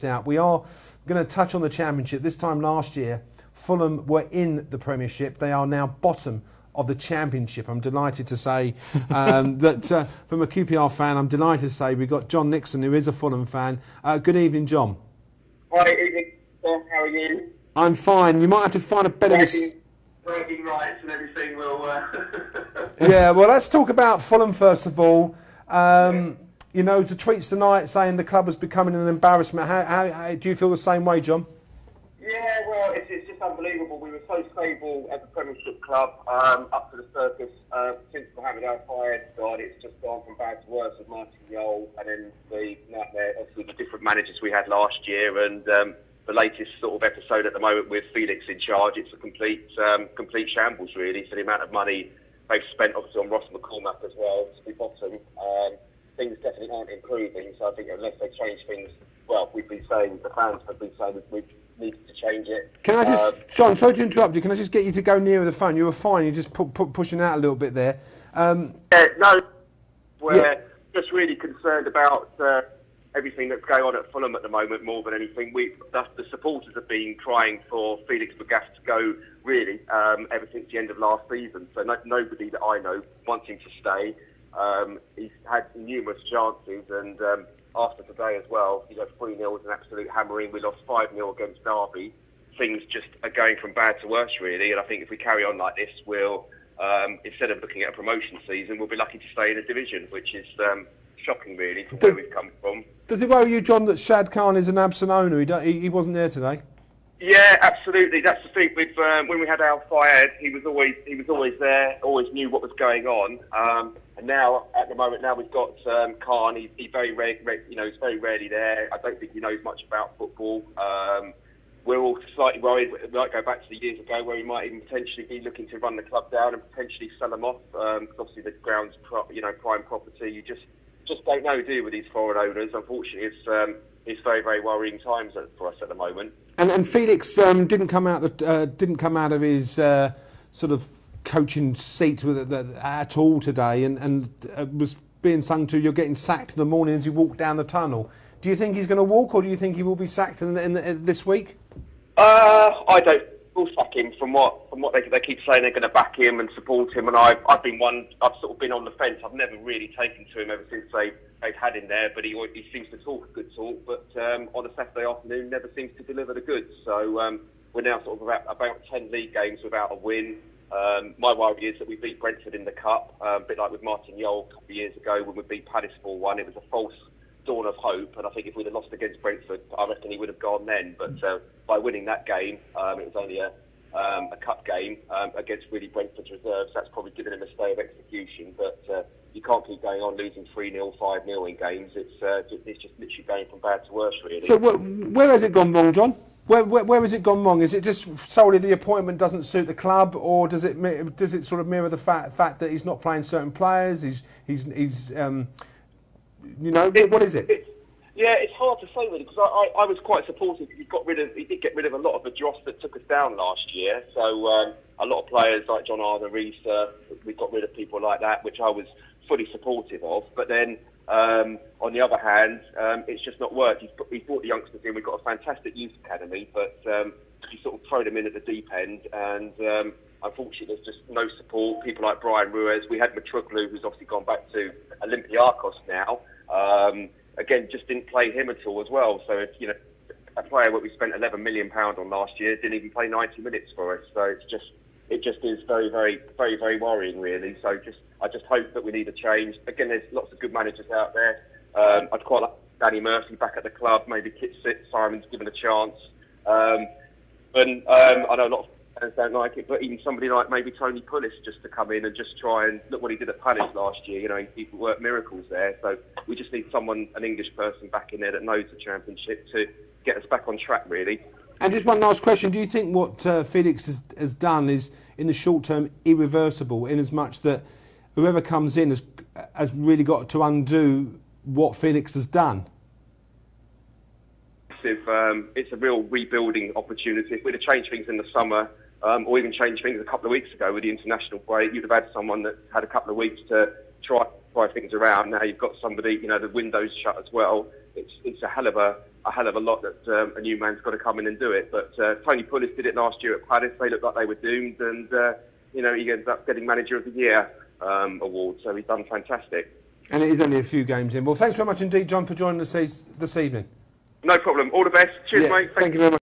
out. We are going to touch on the Championship. This time last year, Fulham were in the Premiership. They are now bottom of the Championship. I'm delighted to say that from a QPR fan, I'm delighted to say we've got John Nixon, who is a Fulham fan. Good evening, John. Hi, evening, Tom. How are you? I'm fine. You might have to find a better... Bragging rights and everything will... Yeah, well, let's talk about Fulham first of all. You know, the tweets tonight saying the club was becoming an embarrassment. How do you feel the same way, John? Yeah, well, it's just unbelievable. We were so stable as a Premiership club up to the circus. Since Mohamed Al Fayed died, it's just gone from bad to worse with Martin Jol, and then the nightmare, obviously the different managers we had last year, and the latest sort of episode at the moment with Felix in charge. It's a complete shambles, really, for the amount of money they've spent, obviously, on Ross McCormack as well to be bottom. Things definitely aren't improving, so I think unless they change things, well, we've been saying, the fans have been saying we need to change it. Can I just, John, sorry to interrupt you, can I just get you to go nearer the phone? You were fine, you're just pushing out a little bit there. We're just really concerned about everything that's going on at Fulham at the moment more than anything. The supporters have been crying for Felix Magath to go, really, ever since the end of last season. So nobody that I know wants him to stay. He's had numerous chances, and after today as well, 3-0 was an absolute hammering. We lost 5-0 against Derby. Things just are going from bad to worse, really, and I think if we carry on like this, we'll, instead of looking at a promotion season, we'll be lucky to stay in a division, which is shocking, really, from where we've come from. Does it worry you, John, that Shad Khan is an absent owner? He wasn't there today? Yeah, absolutely. That's the thing. With when we had Al Fayed, he was always there, always knew what was going on. And now, at the moment, we've got Khan. He's very he's very rarely there. I don't think he knows much about football. We're all slightly worried. We might go back to the years ago where we might even potentially be looking to run the club down and potentially sell them off. Because obviously the ground's prime property. You just don't know, do you, with these foreign owners? Unfortunately, it's very, very worrying times for us at the moment. And Felix didn't come out of his sort of coaching seat at all today, and was being sung to, "You're getting sacked in the morning as you walk down the tunnel." Do you think he's going to walk, or do you think he will be sacked in this week? I don't. We'll sack him. From what they keep saying, they're going to back him and support him. And I've sort of been on the fence. I've never really taken to him ever since they've had him there. But he seems to talk a good talk. But on a Saturday afternoon, never seems to deliver the goods. So we're now sort of about 10 league games without a win. My worry is that we beat Brentford in the cup, a bit like with Martin Jol a couple of years ago when we beat Palace 4-1. It was a false dawn of hope, and I think if we'd have lost against Brentford, I reckon he would have gone then. But by winning that game, it was only a cup game against really Brentford's reserves. That's probably given him a stay of execution. But you can't keep going on losing 3-0, 5-0 in games. It's just literally going from bad to worse, really. So where has it gone wrong, John? Where has it gone wrong? Is it just solely the appointment doesn't suit the club, or does it sort of mirror the fact that he's not playing certain players? He's what is it? Yeah, it's hard to say really, because I was quite supportive. He did get rid of a lot of the dross that took us down last year. So a lot of players like John Arthur, Reece, we got rid of people like that, which I was fully supportive of. But then on the other hand, it's just not worked. He's brought the youngsters in. We've got a fantastic youth academy, but he sort of thrown them in at the deep end, and unfortunately there's just no support. People like Brian Ruiz, we had Matruglu, who's obviously gone back to Olympiacos now. Again, just didn't play him at all as well. So, a player that we spent £11 million on last year didn't even play 90 minutes for us. So it just is very, very, very, very worrying, really. So I just hope that we need a change. Again, there's lots of good managers out there. I'd quite like Danny Murphy back at the club. Maybe Kit Simon's given a chance. I know a lot of fans don't like it, but even somebody like maybe Tony Pulis just to come in and just try and look what he did at Palace last year. He worked miracles there. So we just need an English person back in there that knows the Championship to get us back on track, really. And just one last question. Do you think what Felix has done is, in the short term, irreversible, in as much that whoever comes in has really got to undo what Felix has done? It's a real rebuilding opportunity. If we'd have changed things in the summer, or even changed things a couple of weeks ago with the international break, you'd have had someone that had a couple of weeks to try things around. Now you've got somebody, the window's shut as well. It's a hell of a a hell of a lot that a new man's got to come in and do it. But Tony Pulis did it last year at Palace. They looked like they were doomed, and he ended up getting Manager of the Year award. So he's done fantastic. And it is only a few games in. Well, thanks very much indeed, John, for joining us this evening. No problem. All the best. Cheers, mate. Thank you very much.